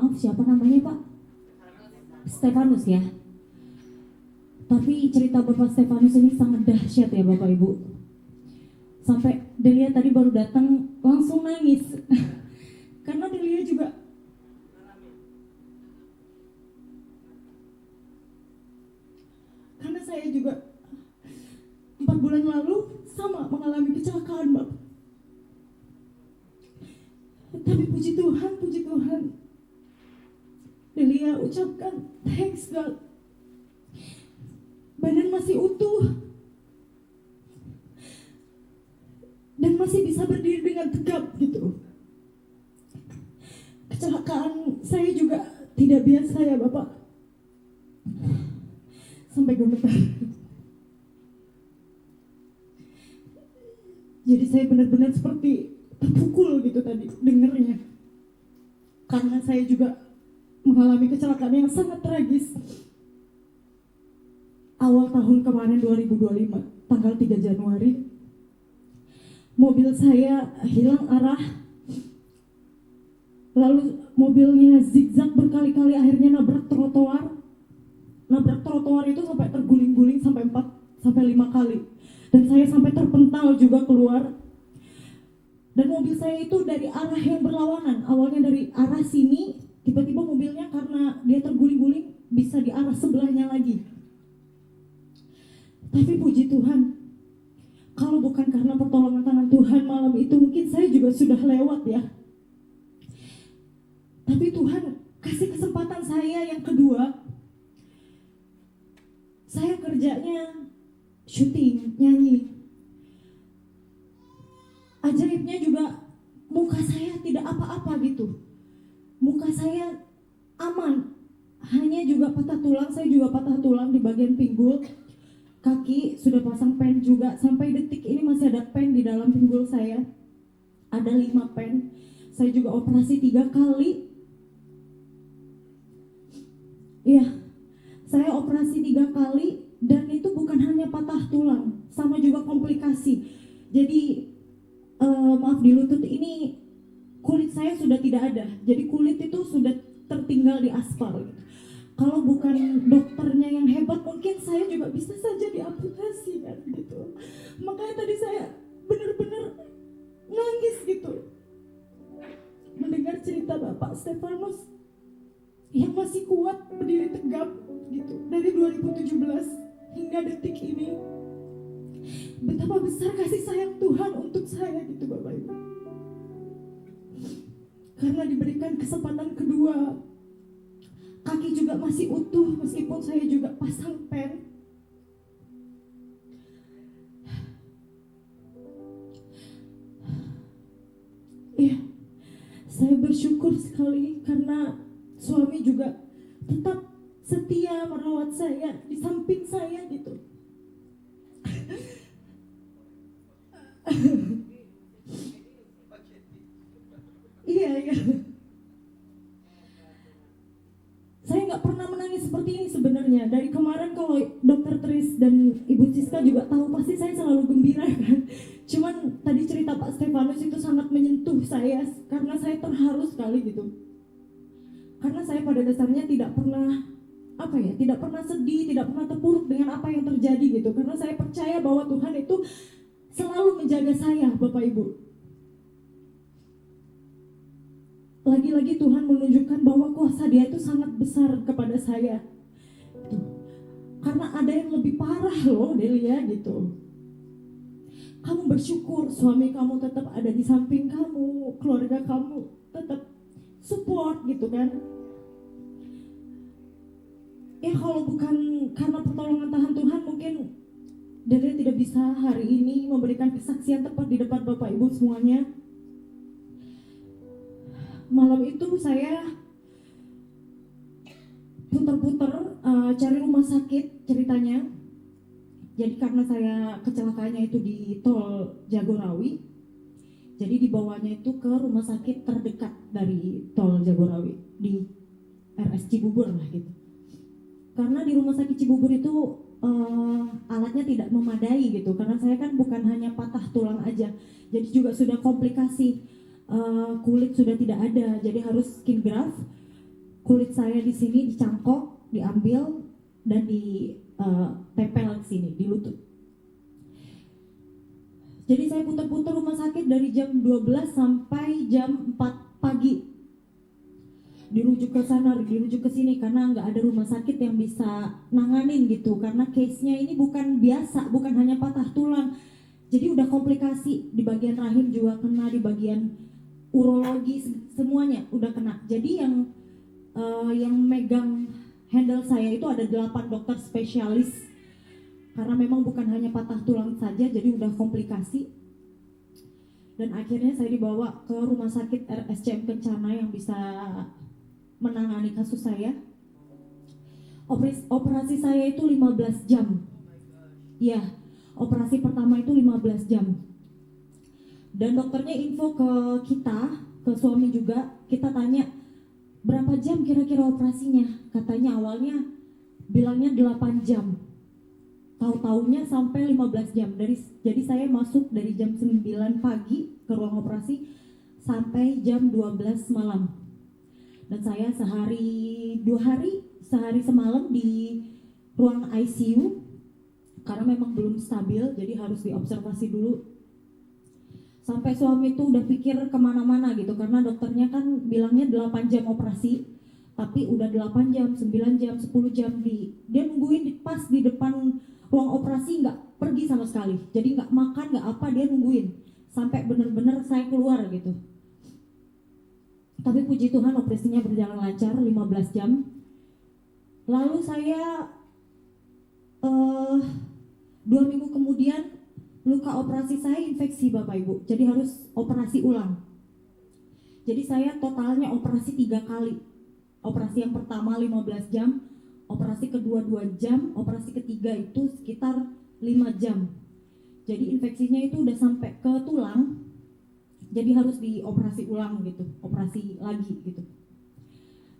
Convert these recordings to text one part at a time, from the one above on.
maaf siapa namanya Pak? Stefanus ya. Tapi cerita Bapak Stefanus ini sangat dahsyat ya Bapak Ibu. Sampai Delia tadi baru datang langsung nangis. Karena Delia juga karena saya juga 4 bulan lalu sama mengalami kecelakaan Bapak. Tapi puji Tuhan, Delia ucapkan thanks God. Badan masih utuh dan masih bisa berdiri dengan tegap gitu. Kecelakaan saya juga tidak biasa ya Bapak. Sampai gemetar. Jadi saya benar-benar seperti terpukul gitu tadi dengernya. Karena saya juga mengalami kecelakaan yang sangat tragis. Awal tahun kemarin 2025, tanggal 3 Januari, mobil saya hilang arah. Lalu mobilnya zigzag berkali-kali, akhirnya nabrak trotoar. Nabrak trotoar itu sampai terguling-guling sampai 4-5 kali. Dan saya sampai terpental juga keluar. Dan mobil saya itu dari arah yang berlawanan. Awalnya dari arah sini, tiba-tiba mobilnya karena dia terguling-guling bisa di arah sebelahnya lagi. Tapi puji Tuhan, kalau bukan karena pertolongan tangan Tuhan malam itu mungkin saya juga sudah lewat ya. Tapi Tuhan kasih kesempatan saya yang kedua. Saya kerjanya syuting, nyanyi. Ajaibnya juga muka saya tidak apa-apa gitu. Muka saya aman. Hanya juga patah tulang, saya juga patah tulang di bagian pinggul. Kaki sudah pasang pen juga, sampai detik ini masih ada pen di dalam pinggul saya. Ada 5 pen. Saya juga operasi 3 kali. Iya, saya operasi 3 kali dan itu bukan hanya patah tulang, sama juga komplikasi. Jadi maaf, di lutut ini kulit saya sudah tidak ada. Jadi kulit itu sudah tertinggal di aspal. Kalau bukan dokternya yang hebat, mungkin saya juga bisa saja diamputasi kan gitu. Makanya tadi saya benar-benar nangis gitu mendengar cerita Bapak Stefanus yang masih kuat berdiri tegap gitu dari 2017 hingga detik ini. Betapa besar kasih sayang Tuhan untuk saya gitu Bapak Ibu. Karena diberikan kesempatan kedua, kaki juga masih utuh meskipun saya juga pasang pen. Iya, saya bersyukur sekali karena suami juga tetap setia merawat saya di samping saya gitu. Iya. Saya nggak pernah menangis seperti ini sebenarnya. Dari kemarin kalau Dokter Tris dan Ibu Siska juga tahu, pasti saya selalu gembira kan. Cuman tadi cerita Pak Stefanus itu sangat menyentuh saya karena saya terharu sekali gitu. Karena saya pada dasarnya tidak pernah tidak pernah sedih, tidak pernah terpuruk dengan apa yang terjadi gitu. Karena saya percaya bahwa Tuhan itu selalu menjaga saya, Bapak Ibu. Lagi-lagi Tuhan menunjukkan bahwa kuasa Dia itu sangat besar kepada saya. Karena ada yang lebih parah loh, Delia gitu. Kamu bersyukur suami kamu tetap ada di samping kamu, keluarga kamu tetap support gitu kan. Ya kalau bukan karena pertolongan tangan Tuhan, mungkin Delia tidak bisa hari ini memberikan kesaksian tepat di depan Bapak Ibu semuanya. Malam itu saya putar-putar cari rumah sakit ceritanya. Jadi karena saya kecelakaannya itu di tol Jagorawi, jadi dibawanya itu ke rumah sakit terdekat dari tol Jagorawi, di RS Cibubur lah gitu. Karena di rumah sakit Cibubur itu alatnya tidak memadai gitu, karena saya kan bukan hanya patah tulang aja, jadi juga sudah komplikasi. Kulit sudah tidak ada, jadi harus skin graft. kulit saya di sini dicangkok, diambil dan ditempel di sini di lutut. Jadi saya putar-putar rumah sakit dari jam 12 sampai jam 4 pagi. Dirujuk ke sana, dirujuk ke sini karena nggak ada rumah sakit yang bisa nanganin gitu. Karena case-nya ini bukan biasa, bukan hanya patah tulang. Jadi udah komplikasi, di bagian rahim juga kena, di bagian urologi semuanya udah kena. Jadi yang megang handle saya itu ada 8 dokter spesialis. Karena memang bukan hanya patah tulang saja, jadi udah komplikasi. Dan akhirnya saya dibawa ke rumah sakit RSCM Kencana yang bisa menangani kasus saya. Operasi saya itu 15 jam. Ya, operasi pertama itu 15 jam. Dan dokternya info ke kita, ke suami juga, kita tanya berapa jam kira-kira operasinya. Katanya awalnya bilangnya 8 jam. Tahu-taunya sampai 15 jam. Jadi saya masuk dari jam 9 pagi ke ruang operasi sampai jam 12 malam. Dan saya sehari semalam di ruang ICU karena memang belum stabil, jadi harus diobservasi dulu. Sampai suami itu udah pikir kemana-mana gitu, karena dokternya kan bilangnya 8 jam operasi, tapi udah 8 jam, 9 jam, 10 jam dia nungguin pas di depan ruang operasi, nggak pergi sama sekali. Jadi nggak makan, nggak apa, dia nungguin sampai bener-bener saya keluar gitu. Tapi puji Tuhan operasinya berjalan lancar 15 jam. Lalu saya 2 minggu kemudian luka operasi saya infeksi Bapak Ibu. Jadi harus operasi ulang. Jadi saya totalnya operasi 3 kali. Operasi yang pertama 15 jam, operasi kedua 2 jam, operasi ketiga itu sekitar 5 jam. Jadi infeksinya itu udah sampai ke tulang. Jadi harus dioperasi ulang gitu, operasi lagi gitu.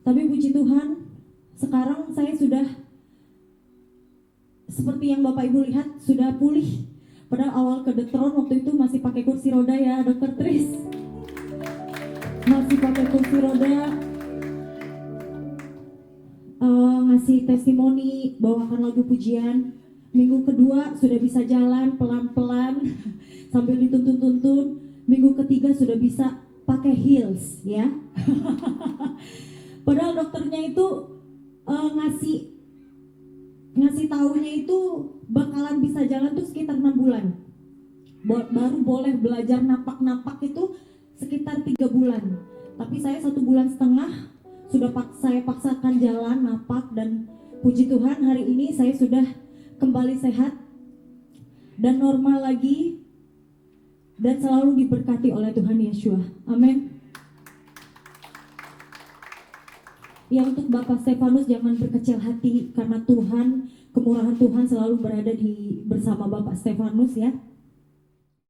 Tapi puji Tuhan, sekarang saya sudah seperti yang Bapak Ibu lihat, sudah pulih. Padahal awal kedokteran waktu itu masih pakai kursi roda ya, Dokter Tris. Masih pakai kursi roda, ngasih testimoni, bawakan lagu pujian. Minggu kedua sudah bisa jalan pelan-pelan sambil dituntun-tuntun. Minggu ketiga sudah bisa pakai heels ya. Padahal dokternya itu ngasih tahunya itu bakalan bisa jalan tuh sekitar 6 bulan. Baru boleh belajar napak-napak itu sekitar 3 bulan. Tapi saya 1,5 bulan sudah saya paksakan jalan napak, dan puji Tuhan hari ini saya sudah kembali sehat dan normal lagi. Dan selalu diberkati oleh Tuhan Yeshua. Amin. Ya, untuk Bapak Stefanus jangan berkecil hati, karena Tuhan, kemurahan Tuhan selalu berada bersama Bapak Stefanus ya.